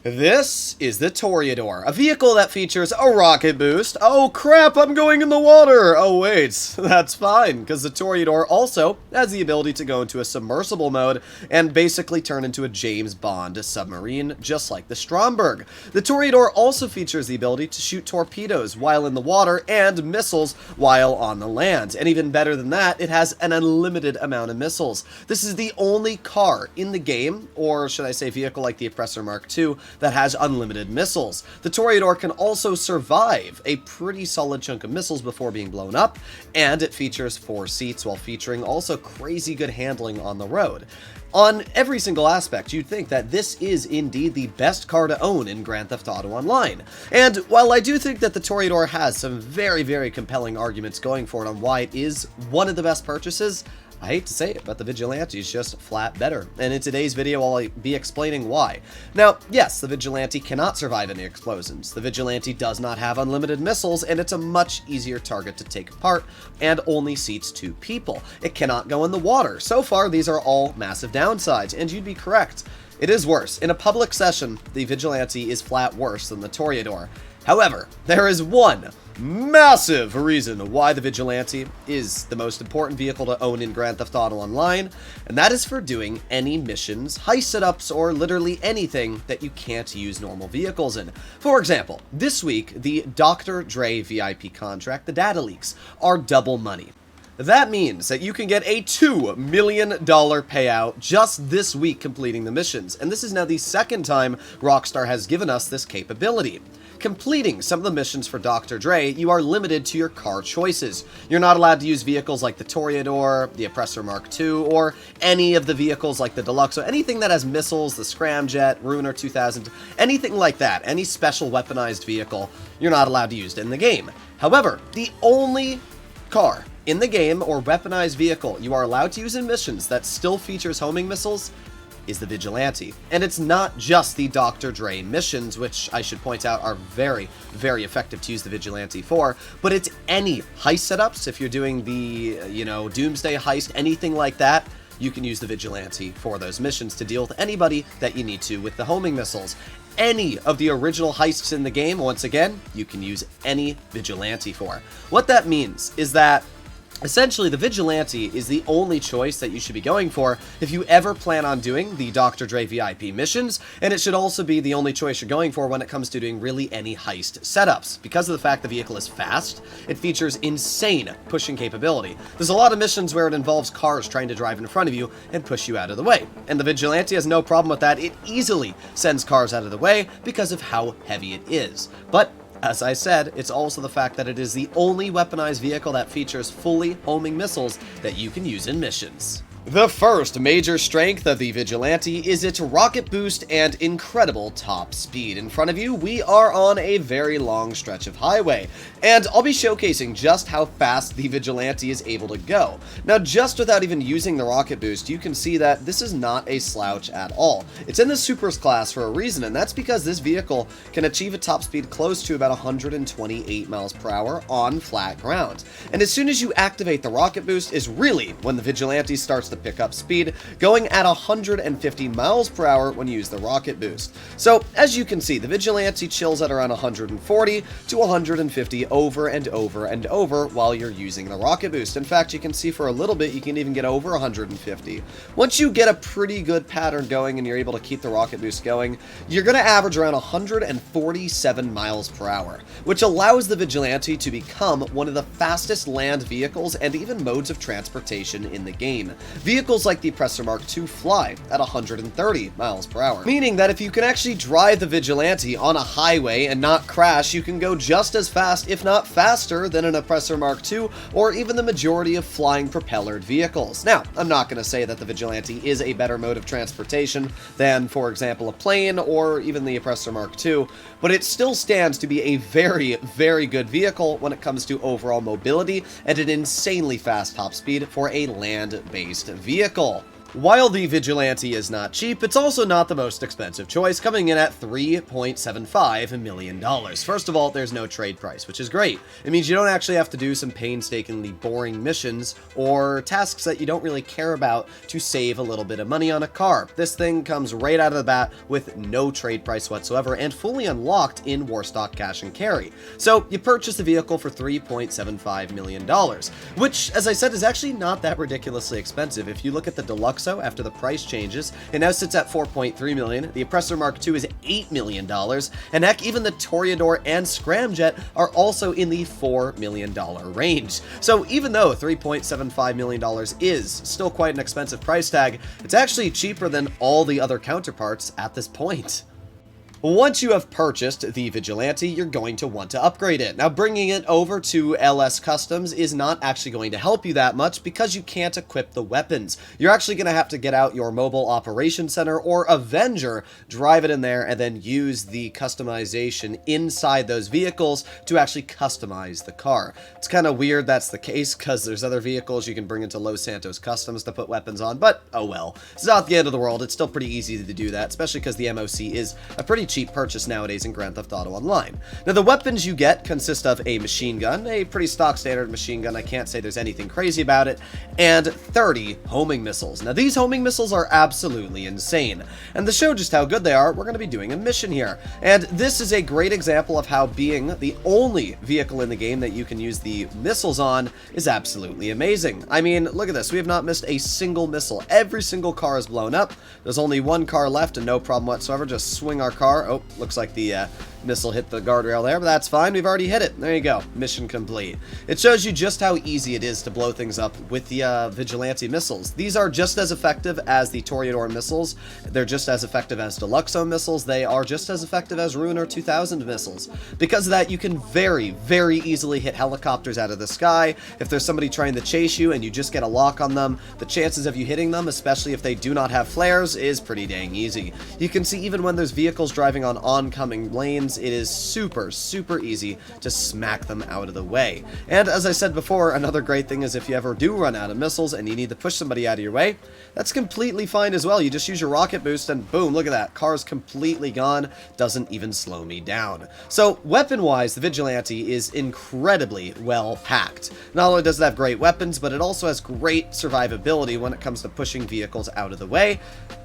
This is the Toreador, a vehicle that features a rocket boost. Oh crap, I'm going in the water! Oh wait, that's fine, because the Toreador also has the ability to go into a submersible mode and basically turn into a James Bond submarine, just like the Stromberg. The Toreador also features the ability to shoot torpedoes while in the water and missiles while on the land. And even better than that, it has an unlimited amount of missiles. This is the only car in the game, or should I say vehicle like the Oppressor Mark II, that has unlimited missiles. The Toreador can also survive a pretty solid chunk of missiles before being blown up, and it features 4 seats while featuring also crazy good handling on the road. On every single aspect, you'd think that this is indeed the best car to own in Grand Theft Auto Online. And while I do think that the Toreador has some very compelling arguments going for it on why it is one of the best purchases, I hate to say it, but the Vigilante is just flat better, and in today's video I'll be explaining why. Now, yes, the Vigilante cannot survive any explosions. The Vigilante does not have unlimited missiles, and it's a much easier target to take apart, and only seats 2 people. It cannot go in the water. So far, these are all massive downsides, and you'd be correct. It is worse. In a public session, the Vigilante is flat worse than the Toreador. However, there is one massive reason why the Vigilante is the most important vehicle to own in Grand Theft Auto Online, and that is for doing any missions, heist setups, or literally anything that you can't use normal vehicles in. For example, this week, the Dr. Dre VIP contract, the data leaks, are double money. That means that you can get a $2 million payout just this week completing the missions, and this is now the second time Rockstar has given us this capability. Completing some of the missions for Dr. Dre, you are limited to your car choices. You're not allowed to use vehicles like the Toreador, the Oppressor Mark II, or any of the vehicles like the Deluxe, so anything that has missiles, the Scramjet, Ruiner 2000, anything like that, any special weaponized vehicle, you're not allowed to use in the game. However, the only car in the game or weaponized vehicle you are allowed to use in missions that still features homing missiles is the Vigilante. And it's not just the Dr. Dre missions, which I should point out are very effective to use the Vigilante for, but it's any heist setups. If you're doing the, Doomsday heist, anything like that, you can use the Vigilante for those missions to deal with anybody that you need to with the homing missiles. Any of the original heists in the game, once again, you can use any Vigilante for. What that means is that essentially, the Vigilante is the only choice that you should be going for if you ever plan on doing the Dr. Dre VIP missions, and it should also be the only choice you're going for when it comes to doing really any heist setups. Because of the fact the vehicle is fast, it features insane pushing capability. There's a lot of missions where it involves cars trying to drive in front of you and push you out of the way, and the Vigilante has no problem with that. It easily sends cars out of the way because of how heavy it is. But as I said, it's also the fact that it is the only weaponized vehicle that features fully homing missiles that you can use in missions. The first major strength of the Vigilante is its rocket boost and incredible top speed. In front of you, we are on a very long stretch of highway, and I'll be showcasing just how fast the Vigilante is able to go. Now, just without even using the rocket boost, you can see that this is not a slouch at all. It's in the Supers class for a reason, and that's because this vehicle can achieve a top speed close to about 128 miles per hour on flat ground. And as soon as you activate the rocket boost is really when the Vigilante starts to pick up speed, going at 150 miles per hour when you use the rocket boost. So, as you can see, the Vigilante chills at around 140 to 150 over and over while you're using the rocket boost. In fact, you can see for a little bit, you can even get over 150. Once you get a pretty good pattern going and you're able to keep the rocket boost going, you're going to average around 147 miles per hour, which allows the Vigilante to become one of the fastest land vehicles and even modes of transportation in the game. Vehicles like the Oppressor Mark II fly at 130 miles per hour, meaning that if you can actually drive the Vigilante on a highway and not crash, you can go just as fast, if not faster, than an Oppressor Mark II or even the majority of flying propellered vehicles. Now, I'm not going to say that the Vigilante is a better mode of transportation than, for example, a plane or even the Oppressor Mark II, but it still stands to be a very good vehicle when it comes to overall mobility and an insanely fast top speed for a land-based vehicle. While the Vigilante is not cheap, it's also not the most expensive choice, coming in at $3.75 million. First of all, there's no trade price, which is great. It means you don't actually have to do some painstakingly boring missions or tasks that you don't really care about to save a little bit of money on a car. This thing comes right out of the bat with no trade price whatsoever and fully unlocked in Warstock Cash and Carry. So you purchase the vehicle for $3.75 million, which, as I said, is actually not that ridiculously expensive. If you look at the Deluxo, after the price changes, it now sits at $4.3 million. The Oppressor Mark II is $8 million, and heck, even the Toreador and Scramjet are also in the $4 million range. So even though $3.75 million is still quite an expensive price tag, it's actually cheaper than all the other counterparts at this point. Once you have purchased the Vigilante, you're going to want to upgrade it. Now, bringing it over to LS Customs is not actually going to help you that much because you can't equip the weapons. You're actually going to have to get out your Mobile Operations Center or Avenger, drive it in there, and then use the customization inside those vehicles to actually customize the car. It's kind of weird that's the case because there's other vehicles you can bring into Los Santos Customs to put weapons on, but oh well. It's not the end of the world. It's still pretty easy to do that, especially because the MOC is a pretty cheap purchase nowadays in Grand Theft Auto Online. Now, the weapons you get consist of a machine gun, a pretty stock standard machine gun, I can't say there's anything crazy about it, and 30 homing missiles. Now, these homing missiles are absolutely insane, and to show just how good they are, we're going to be doing a mission here. And this is a great example of how being the only vehicle in the game that you can use the missiles on is absolutely amazing. I mean, look at this. We have not missed a single missile. Every single car is blown up. There's only one car left and no problem whatsoever. Just swing our car. Oh, looks like the missile hit the guardrail there, but that's fine. We've already hit it. There you go. Mission complete. It shows you just how easy it is to blow things up with the Vigilante missiles. These are just as effective as the Toreador missiles. They're just as effective as Deluxo missiles. They are just as effective as Ruiner 2000 missiles. Because of that, you can very, very easily hit helicopters out of the sky. If there's somebody trying to chase you and you just get a lock on them, the chances of you hitting them, especially if they do not have flares, is pretty dang easy. You can see even when there's vehicles driving on oncoming lanes, it is super, super easy to smack them out of the way. And as I said before, another great thing is if you ever do run out of missiles and you need to push somebody out of your way, that's completely fine as well. You just use your rocket boost and boom, look at that. Car's completely gone. Doesn't even slow me down. So weapon-wise, the Vigilante is incredibly well packed. Not only does it have great weapons, but it also has great survivability when it comes to pushing vehicles out of the way.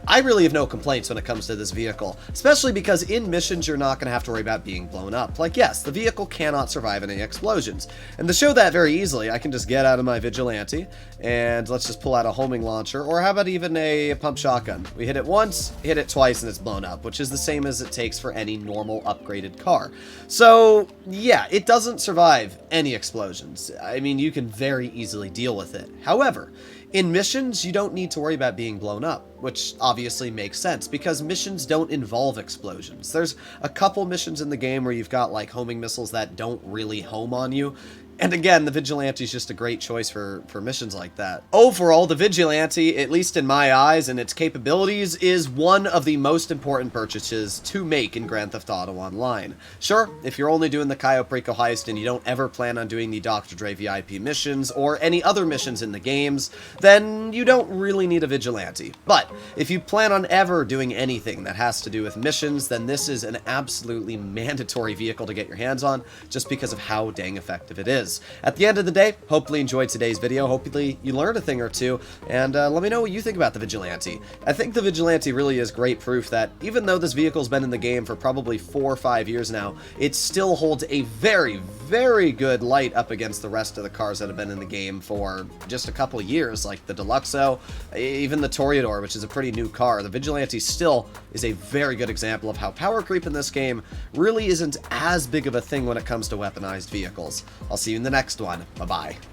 I really have no complaints when it comes to this vehicle, especially because in missions you're not going to have to worry about being blown up. Like, yes, the vehicle cannot survive any explosions. And to show that very easily, I can just get out of my Vigilante, and let's just pull out a homing launcher, or how about even a pump shotgun? We hit it once, hit it twice, and it's blown up, which is the same as it takes for any normal upgraded car. So, yeah, it doesn't survive any explosions. I mean, you can very easily deal with it. However, in missions, you don't need to worry about being blown up, which obviously makes sense, because missions don't involve explosions. There's a couple missions in the game where you've got, like, homing missiles that don't really home on you, and again, the Vigilante is just a great choice for missions like that. Overall, the Vigilante, at least in my eyes and its capabilities, is one of the most important purchases to make in Grand Theft Auto Online. Sure, if you're only doing the Cayo Perico heist and you don't ever plan on doing the Dr. Dre VIP missions or any other missions in the games, then you don't really need a Vigilante. But if you plan on ever doing anything that has to do with missions, then this is an absolutely mandatory vehicle to get your hands on, just because of how dang effective it is. At the end of the day, hopefully you enjoyed today's video, hopefully you learned a thing or two, and let me know what you think about the Vigilante. I think the Vigilante really is great proof that even though this vehicle's been in the game for probably 4 or 5 years now, it still holds a very, very good light up against the rest of the cars that have been in the game for just a couple years, like the Deluxo, even the Toreador, which is a pretty new car. The Vigilante still is a very good example of how power creep in this game really isn't as big of a thing when it comes to weaponized vehicles. I'll see you in the next one. Bye-bye.